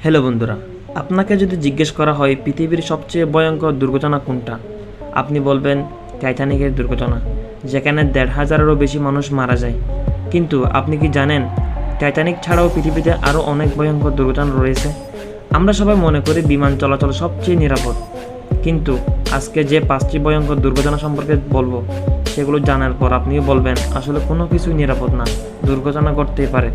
Hello বন্ধুরা, আপনাকে যদি জিজ্ঞেস করা হয় পৃথিবীর সবচেয়ে ভয়ঙ্কর দুর্ঘটনা কোনটা, আপনি বলবেন টাইটানিকের দুর্ঘটনা, যেখানে ১৫০০-এরও বেশি মানুষ মারা যায়। কিন্তু আপনি কি জানেন টাইটানিক ছাড়াও পৃথিবীতে আরও অনেক ভয়ঙ্কর দুর্ঘটনা রয়েছে। আমরা সবাই মনে করি বিমান চলাচল সবচেয়ে নিরাপদ, কিন্তু আজকে যে 5টি ভয়ঙ্কর দুর্ঘটনা সম্পর্কে বলবো সেগুলো জানার পর আপনিও বলবেন আসলে কোনো কিছুই নিরাপদ না, দুর্ঘটনা ঘটতেই পারে।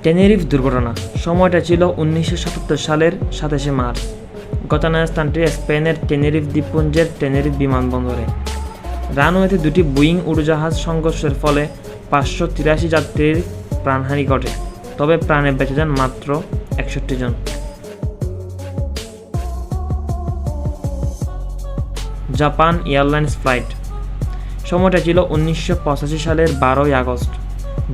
টেনেরিফ দুর্ঘটনা সময়টা ছিল 1977 সালের 27 মার্চ। ঘটনাস্থানটি স্পেনের টেনেরিফ দ্বীপপুঞ্জের টেনেরিফ বিমানবন্দরে। রানওয়েতে দুটি বোয়িং উড়োজাহাজ সংঘর্ষের ফলে 583 যাত্রীর প্রাণহানি ঘটে, তবে প্রাণে বেঁচে যান মাত্র 61 জন। জাপান এয়ারলাইন্স ফ্লাইট সময়টা ছিল 1985 সালের 12 আগস্ট।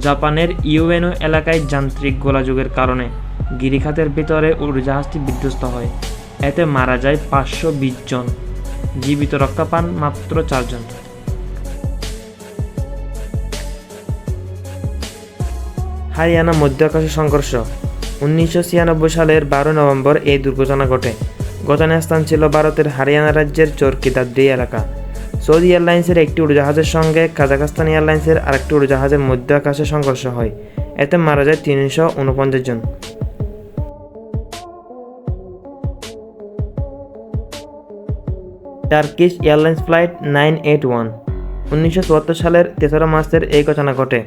জাপানের ইউএনও এলাকায় যান্ত্রিক গোলাযোগের কারণে গিরিখাতের ভিতরে উড়োজাহাজটি বিধ্বস্ত হয়। এতে মারা যায় 520 জন, জীবিত রক্ষা পান মাত্র 4 জন। হারিয়ানা মধ্য আকাশে সংঘর্ষ 1996 সালের 12 নভেম্বর এই দুর্ঘটনা ঘটে। ঘটনাস্থান ছিল ভারতের হরিয়ানা রাজ্যের চরকি-দাদ্রি এলাকা। সৌদি এয়ারলাইন্সের একটি উড়োজাহাজের সঙ্গে কাজাখস্তান এয়ারলাইন্সের আরেকটি উড়োজাহাজের মধ্য আকাশে সংঘর্ষ হয়। এতে মারা যায় 349 জন। টার্কিশ এয়ারলাইন্স ফ্লাইট 981 1974 সালের 13 মার্চের এই ঘটনা ঘটে।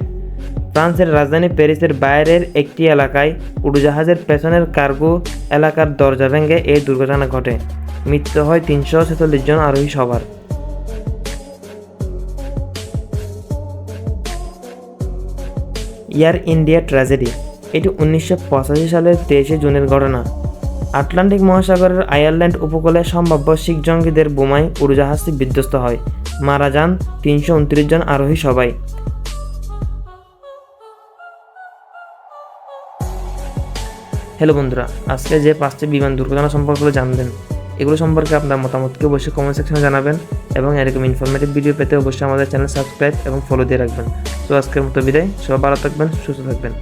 ফ্রান্সের রাজধানী প্যারিসের বাইরের একটি এলাকায় উড়োজাহাজের পেছনের কার্গো এলাকার দরজা ভেঙে এই দুর্ঘটনা ঘটে। মৃত্যু হয় 346 জন আরোহী সবার। এয়ার ইন্ডিয়া ট্র্যাজেডি এটি 1985 সালের 23 জুনের ঘটনা। আটলান্টিক মহাসাগরের আয়ারল্যান্ড উপকূলে সম্ভাব্য শিখ জঙ্গিদের বোমায় উড়োজাহাজটি বিধ্বস্ত হয়, মারা যান 329 জন আরোহী সবাই। হ্যালো বন্ধুরা, আজকে যে 5টি বিমান দুর্ঘটনা সম্পর্কে জানবেন, এগুলো সম্পর্কে আপনার মতামতকে অবশ্যই কমেন্ট সেকশনে জানাবেন এবং এরকম ইনফরমেটিভ ভিডিও পেতে অবশ্যই আমাদের চ্যানেল সাবস্ক্রাইব এবং ফলো দিয়ে রাখবেন। তো আজকের মতো বিদায়, সবাই ভালো থাকবেন, সুস্থ থাকবেন।